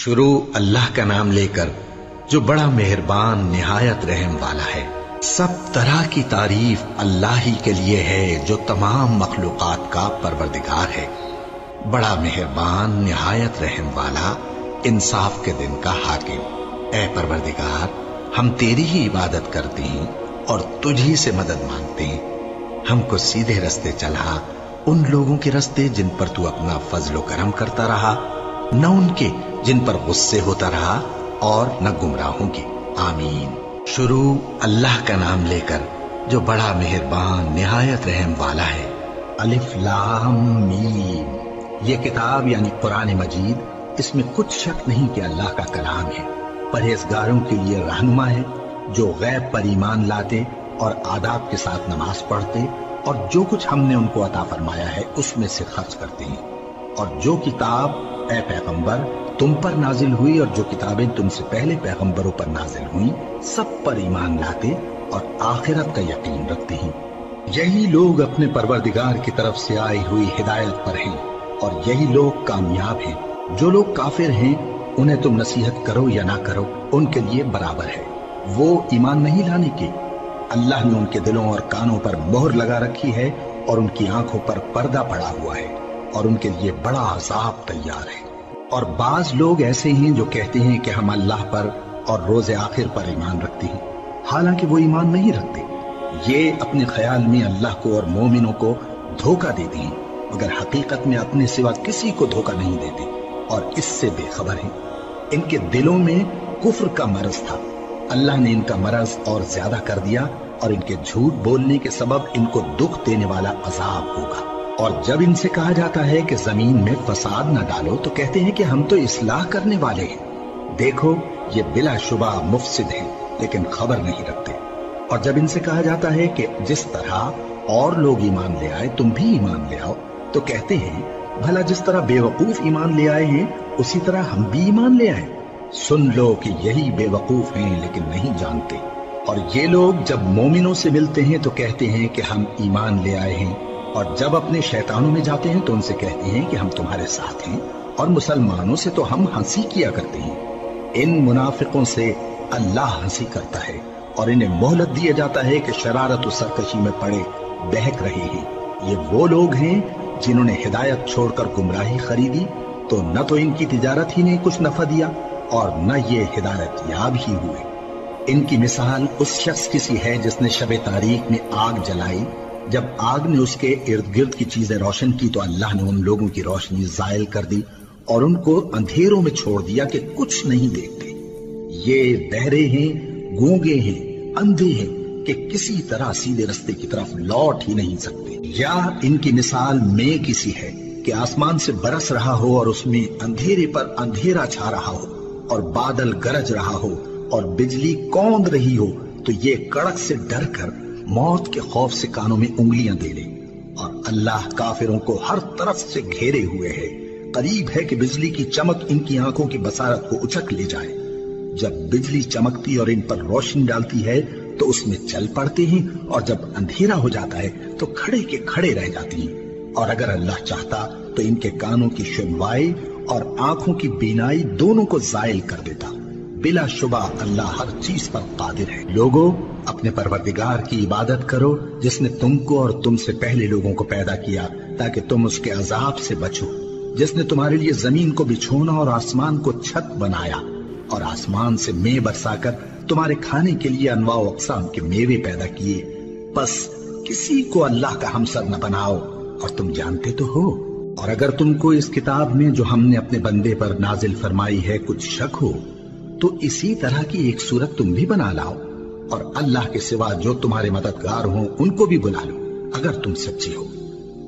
شروع اللہ کا نام لے کر جو بڑا مہربان نہایت رحم والا ہے۔ سب طرح کی تعریف اللہ ہی کے لیے ہے جو تمام مخلوقات کا پروردگار ہے، بڑا مہربان نہایت رحم والا، انصاف کے دن کا حاکم۔ اے پروردگار، ہم تیری ہی عبادت کرتے ہیں اور تجھ ہی سے مدد مانگتے ہیں۔ ہم کو سیدھے رستے چلا، ان لوگوں کے رستے جن پر تو اپنا فضل و کرم کرتا رہا، نہ ان کے جن پر غصے ہوتا رہا اور نہ گمراہوں کے۔ آمین۔ شروع اللہ کا نام لے کر جو بڑا مہربان نہایت رحم والا ہے۔ الف لام میم۔ یہ کتاب یعنی قرآن مجید، اس میں کچھ شک نہیں کہ اللہ کا کلام ہے، پرہیزگاروں کے لیے رہنما ہے، جو غیب پر ایمان لاتے اور آداب کے ساتھ نماز پڑھتے اور جو کچھ ہم نے ان کو عطا فرمایا ہے اس میں سے خرچ کرتے ہیں، اور جو کتاب اے پیغمبر تم پر نازل ہوئی اور جو کتابیں تم سے پہلے پیغمبروں پر نازل ہوئیں سب پر ایمان لاتے اور آخرت کا یقین رکھتے ہیں۔ یہی لوگ اپنے پروردگار کی طرف سے آئی ہوئی ہدایت پر ہیں اور یہی لوگ کامیاب ہیں۔ جو لوگ کافر ہیں انہیں تم نصیحت کرو یا نہ کرو ان کے لیے برابر ہے، وہ ایمان نہیں لانے کے۔ اللہ نے ان کے دلوں اور کانوں پر مہر لگا رکھی ہے اور ان کی آنکھوں پر پردہ پڑا ہوا ہے اور ان کے لیے بڑا عذاب تیار ہے۔ اور بعض لوگ ایسے ہیں جو کہتے ہیں کہ ہم اللہ پر اور روز آخر پر ایمان رکھتے ہیں، حالانکہ وہ ایمان نہیں رکھتے۔ یہ اپنے خیال میں اللہ کو اور مومنوں کو دھوکہ دیتے ہیں، مگر حقیقت میں اپنے سوا کسی کو دھوکہ نہیں دیتے اور اس سے بے خبر ہیں۔ ان کے دلوں میں کفر کا مرض تھا، اللہ نے ان کا مرض اور زیادہ کر دیا اور ان کے جھوٹ بولنے کے سبب ان کو دکھ دینے والا عذاب ہوگا۔ اور جب ان سے کہا جاتا ہے کہ زمین میں فساد نہ ڈالو تو کہتے ہیں کہ ہم تو اصلاح کرنے والے ہیں۔ دیکھو یہ بلا شبہ مفسد ہیں لیکن خبر نہیں رکھتے۔ اور جب ان سے کہا جاتا ہے کہ جس طرح اور لوگ ایمان لے آئے تم بھی ایمان لے آؤ تو کہتے ہیں بھلا جس طرح بے وقوف ایمان لے آئے ہیں اسی طرح ہم بھی ایمان لے آئے۔ سن لو کہ یہی بے وقوف ہیں لیکن نہیں جانتے۔ اور یہ لوگ جب مومنوں سے ملتے ہیں تو کہتے ہیں کہ ہم ایمان لے آئے ہیں، اور جب اپنے شیطانوں میں جاتے ہیں تو ان سے کہتے ہیں کہ ہم تمہارے ساتھ ہیں، اور مسلمانوں سے تو ہم ہنسی کیا کرتے ہیں۔ ان منافقوں سے اللہ ہنسی کرتا ہے اور انہیں مہلت دیا جاتا ہے کہ شرارت و سرکشی میں پڑے بہک رہے ہیں۔ یہ وہ لوگ ہیں جنہوں نے ہدایت چھوڑ کر گمراہی خریدی، تو نہ تو ان کی تجارت ہی نے کچھ نفع دیا اور نہ یہ ہدایت یاب ہی ہوئے۔ ان کی مثال اس شخص کی سی ہے جس نے شب تاریک میں آگ جلائی، جب آگ نے اس کے ارد گرد کی چیزیں روشن کی تو اللہ نے ان لوگوں کی روشنی زائل کر دی اور ان کو اندھیروں میں چھوڑ دیا کہ کچھ نہیں دیکھتے۔ یہ بہرے ہیں، گونگے ہیں، اندھے ہیں کہ کسی طرح سیدھے رستے کی طرف لوٹ ہی نہیں سکتے۔ یا ان کی مثال میں کسی ہے کہ آسمان سے برس رہا ہو اور اس میں اندھیرے پر اندھیرا چھا رہا ہو اور بادل گرج رہا ہو اور بجلی کوند رہی ہو تو یہ کڑک سے ڈر کر موت کے خوف سے کانوں میں انگلیاں دے لے۔ اور اللہ کافروں کو ہر طرف سے گھیرے ہوئے ہے، قریب ہے کہ بجلی کی چمک ان کی آنکھوں کی بصارت کو اچک لے جائے۔ جب بجلی چمکتی اور ان پر روشنی ڈالتی ہے تو اس میں چل پڑتے ہیں، اور جب اندھیرا ہو جاتا ہے تو کھڑے کے کھڑے رہ جاتے ہیں۔ اور اگر اللہ چاہتا تو ان کے کانوں کی سنوائی اور آنکھوں کی بینائی دونوں کو زائل کر دیتا۔ بلا شبہ اللہ ہر چیز پر قادر ہے۔ لوگوں، اپنے پروردگار کی عبادت کرو جس نے تم کو اور تم سے پہلے لوگوں کو پیدا کیا تاکہ تم اس کے عذاب سے بچو، جس نے تمہارے لیے زمین کو بچھونا اور آسمان کو چھت بنایا اور آسمان سے مے برسا کر تمہارے کھانے کے لیے انواع و اقسام کے میوے پیدا کیے۔ بس کسی کو اللہ کا ہمسر نہ بناؤ اور تم جانتے تو ہو۔ اور اگر تم کو اس کتاب میں جو ہم نے اپنے بندے پر نازل فرمائی ہے کچھ شک ہو تو اسی طرح کی ایک صورت تم بھی بنا لاؤ، اور اللہ کے سوا جو تمہارے مددگار ہوں ان کو بھی بلا لو اگر تم سچے ہو۔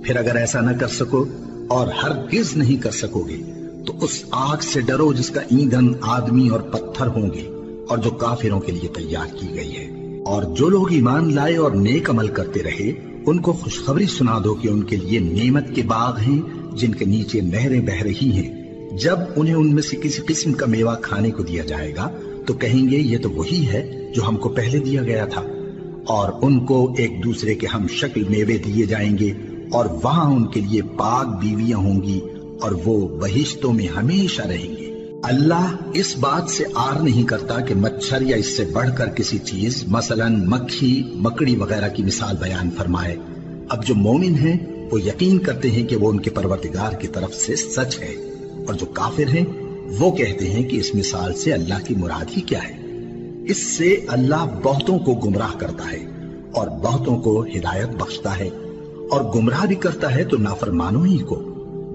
پھر اگر ایسا نہ کر سکو اور ہرگز نہیں کر سکو گے تو اس آگ سے ڈرو جس کا ایندھن آدمی اور پتھر ہوں گے اور جو کافروں کے لیے تیار کی گئی ہے۔ اور جو لوگ ایمان لائے اور نیک عمل کرتے رہے ان کو خوشخبری سنا دو کہ ان کے لیے نعمت کے باغ ہیں جن کے نیچے نہریں بہ رہی ہیں۔ جب انہیں ان میں سے کسی قسم کا میوہ کھانے کو دیا جائے گا تو کہیں گے یہ تو وہی ہے جو ہم کو پہلے دیا گیا تھا، اور ان کو ایک دوسرے کے ہم شکل میوے دیے جائیں گے، اور وہاں ان کے لیے پاک بیویاں ہوں گی اور وہ بہشتوں میں ہمیشہ رہیں گے۔ اللہ اس بات سے آر نہیں کرتا کہ مچھر یا اس سے بڑھ کر کسی چیز مثلاً مکھی مکڑی وغیرہ کی مثال بیان فرمائے۔ اب جو مومن ہیں وہ یقین کرتے ہیں کہ وہ ان کے پروردگار کی طرف سے سچ ہے، اور جو کافر ہیں وہ کہتے ہیں کہ اس مثال سے اللہ کی مراد ہی کیا ہے۔ اس سے اللہ بہتوں کو گمراہ کرتا ہے اور بہتوں کو ہدایت بخشتا ہے، اور گمراہ بھی کرتا ہے تو نافرمانوں ہی کو،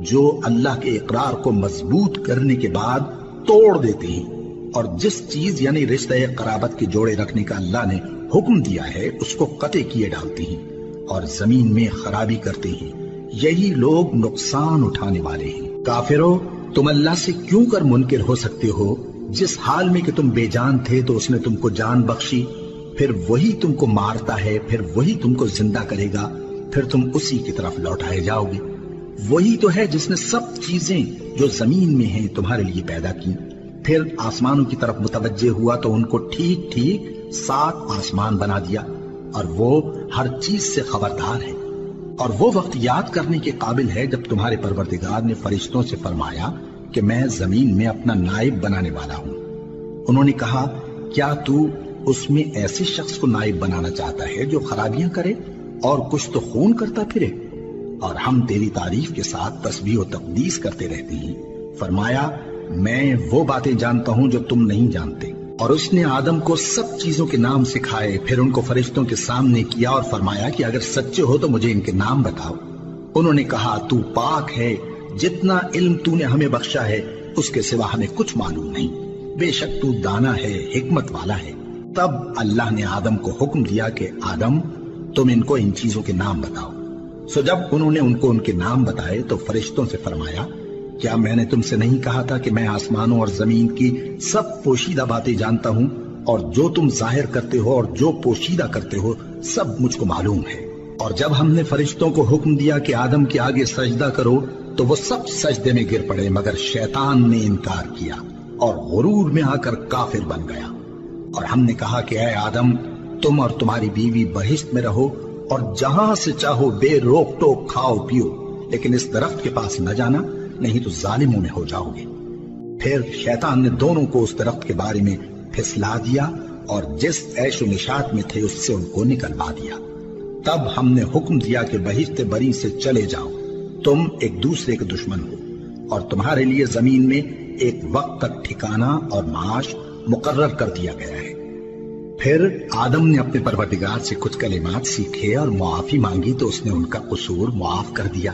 جو اللہ کے اقرار کو مضبوط کرنے کے بعد توڑ دیتے ہیں، اور جس چیز یعنی رشتہ قرابت کے جوڑے رکھنے کا اللہ نے حکم دیا ہے اس کو قطع کیے ڈالتے ہیں اور زمین میں خرابی کرتے ہیں۔ یہی لوگ نقصان اٹھانے والے ہیں۔ کافرو، تم اللہ سے کیوں کر منکر ہو سکتے ہو؟ جس حال میں کہ تم بے جان تھے تو اس نے تم کو جان بخشی، پھر وہی تم کو مارتا ہے، پھر وہی تم کو زندہ کرے گا، پھر تم اسی کی طرف لوٹائے جاؤ گے۔ وہی تو ہے جس نے سب چیزیں جو زمین میں ہیں تمہارے لیے پیدا کی، پھر آسمانوں کی طرف متوجہ ہوا تو ان کو ٹھیک ٹھیک 7 آسمان بنا دیا، اور وہ ہر چیز سے خبردار ہے۔ اور وہ وقت یاد کرنے کے قابل ہے جب تمہارے پروردگار نے فرشتوں سے فرمایا کہ میں زمین میں اپنا نائب بنانے والا ہوں۔ انہوں نے کہا، کیا تو اس میں ایسے شخص کو نائب بنانا چاہتا ہے جو خرابیاں کرے اور کچھ تو خون کرتا پھرے؟ اور ہم تیری تعریف کے ساتھ تسبیح و تقدیس کرتے رہتے ہیں۔ فرمایا، میں وہ باتیں جانتا ہوں جو تم نہیں جانتے۔ اور اس نے آدم کو سب چیزوں کے نام سکھائے، پھر ان کو فرشتوں کے سامنے کیا اور فرمایا کہ اگر سچے ہو تو مجھے ان کے نام بتاؤ۔ انہوں نے کہا، تو پاک ہے، جتنا علم تو نے ہمیں بخشا ہے اس کے سوا ہمیں کچھ معلوم نہیں، بے شک تو دانا ہے، حکمت والا ہے۔ تب اللہ نے آدم کو حکم دیا کہ آدم، تم ان کو ان چیزوں کے نام بتاؤ۔ سو جب انہوں نے ان کو ان کے نام بتائے تو فرشتوں سے فرمایا، کیا میں نے تم سے نہیں کہا تھا کہ میں آسمانوں اور زمین کی سب پوشیدہ باتیں جانتا ہوں، اور جو تم ظاہر کرتے ہو اور جو پوشیدہ کرتے ہو سب مجھ کو معلوم ہے۔ اور جب ہم نے فرشتوں کو حکم دیا کہ آدم کے آگے سجدہ کرو تو وہ سب سجدے میں گر پڑے، مگر شیطان نے انکار کیا اور غرور میں آ کر کافر بن گیا۔ اور ہم نے کہا کہ اے آدم، تم اور تمہاری بیوی بہشت میں رہو اور جہاں سے چاہو بے روک ٹوک کھاؤ پیو، لیکن اس درخت کے پاس نہ جانا، نہیں تو ظالموں میں ہو جاؤ گے۔ پھر شیطان نے دونوں کو اس درخت کے بارے میں پھسلا دیا اور جس عیش و نشاط میں تھے اس سے ان کو نکلوا دیا۔ تب ہم نے حکم دیا کہ بہشت بری سے چلے جاؤ، تم ایک دوسرے کے دشمن ہو، اور تمہارے لیے زمین میں ایک وقت تک ٹھکانہ اور معاش مقرر کر دیا گیا ہے۔ پھر آدم نے اپنے پروردگار سے کچھ کلمات سیکھے اور معافی مانگی تو اس نے ان کا قصور معاف کر دیا۔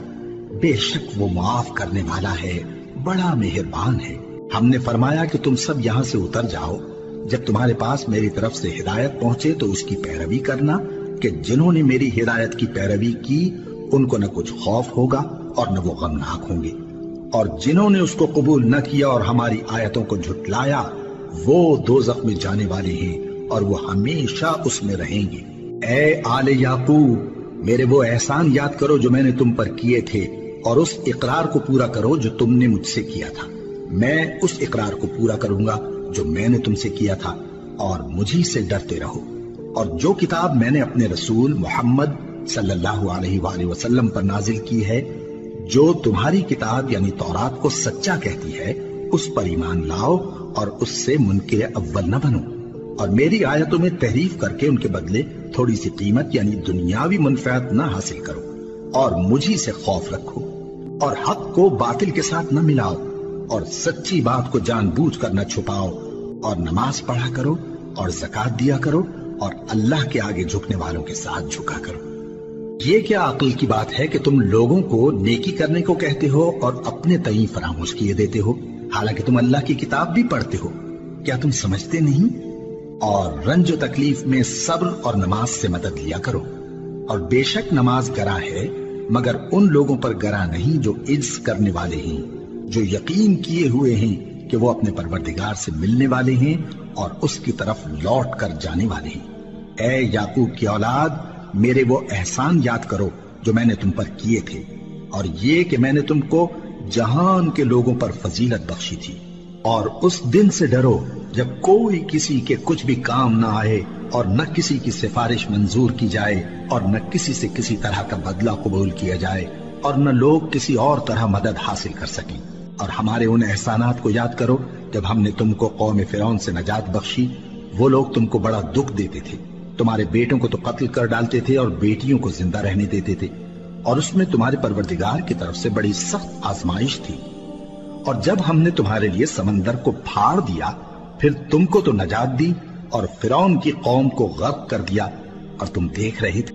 بے شک وہ معاف کرنے والا ہے، بڑا مہربان ہے۔ ہم نے فرمایا کہ تم سب یہاں سے اتر جاؤ، جب تمہارے پاس میری طرف سے ہدایت پہنچے تو اس کی پیروی کرنا، کہ جنہوں نے میری ہدایت کی پیروی کی ان کو نہ کچھ خوف ہوگا اور نہ وہ غمناک ہوں گے، اور جنہوں نے اس کو قبول نہ کیا اور ہماری آیتوں کو جھٹلایا وہ دوزخ میں جانے والے ہیں اور وہ ہمیشہ اس میں رہیں گے۔ اے آل یعقوب، میرے وہ احسان یاد کرو جو میں نے تم پر کیے تھے، اور اس اقرار کو پورا کرو جو تم نے مجھ سے کیا تھا۔ میں اس اقرار کو پورا کروں گا جو میں نے تم سے کیا تھا، اور مجھی سے ڈرتے رہو۔ اور جو کتاب میں نے اپنے رسول محمد صلی اللہ علیہ وآلہ وسلم پر نازل کی ہے، جو تمہاری کتاب یعنی تورات کو سچا کہتی ہے، اس پر ایمان لاؤ اور اس سے منکر اول نہ بنو، اور میری آیتوں میں تحریف کر کے ان کے بدلے تھوڑی سی قیمت یعنی دنیاوی منفعت نہ حاصل کرو، اور مجھی سے خوف رکھو، اور حق کو باطل کے ساتھ نہ ملاؤ، اور سچی بات کو جان بوجھ کر نہ چھپاؤ، اور نماز پڑھا کرو اور زکوٰۃ دیا کرو، اور اللہ کے آگے جھکنے والوں کے ساتھ جھکا کرو۔ یہ کیا عقل کی بات ہے کہ تم لوگوں کو نیکی کرنے کو کہتے ہو اور اپنے تئیں فراموش کیے دیتے ہو، حالانکہ تم اللہ کی کتاب بھی پڑھتے ہو؟ کیا تم سمجھتے نہیں؟ اور رنج و تکلیف میں صبر اور نماز سے مدد لیا کرو، اور بے شک نماز گراں ہے، مگر ان لوگوں پر گراں نہیں جو عجز کرنے والے ہیں، جو یقین کیے ہوئے ہیں کہ وہ اپنے پروردگار سے ملنے والے ہیں اور اس کی طرف لوٹ کر جانے والے ہیں۔ اے یعقوب کی اولاد، میرے وہ احسان یاد کرو جو میں نے تم پر کیے تھے، اور یہ کہ میں نے تم کو جہان کے لوگوں پر فضیلت بخشی تھی۔ اور اس دن سے ڈرو جب کوئی کسی کے کچھ بھی کام نہ آئے، اور نہ کسی کی سفارش منظور کی جائے، اور نہ کسی سے کسی طرح کا بدلہ قبول کیا جائے، اور نہ لوگ کسی اور طرح مدد حاصل کر سکیں۔ اور ہمارے ان احسانات کو یاد کرو جب ہم نے تم کو قوم فرعون سے نجات بخشی وہ لوگ تم کو بڑا دکھ دیتے تھے، تمہارے بیٹوں کو تو قتل کر ڈالتے تھے اور بیٹیوں کو زندہ رہنے دیتے تھے، اور اس میں تمہارے پروردگار کی طرف سے بڑی سخت آزمائش تھی۔ اور جب ہم نے تمہارے لیے سمندر کو پھاڑ دیا پھر تم کو تو نجات دی اور فرعون کی قوم کو غرق کر دیا، اور تم دیکھ رہے تھے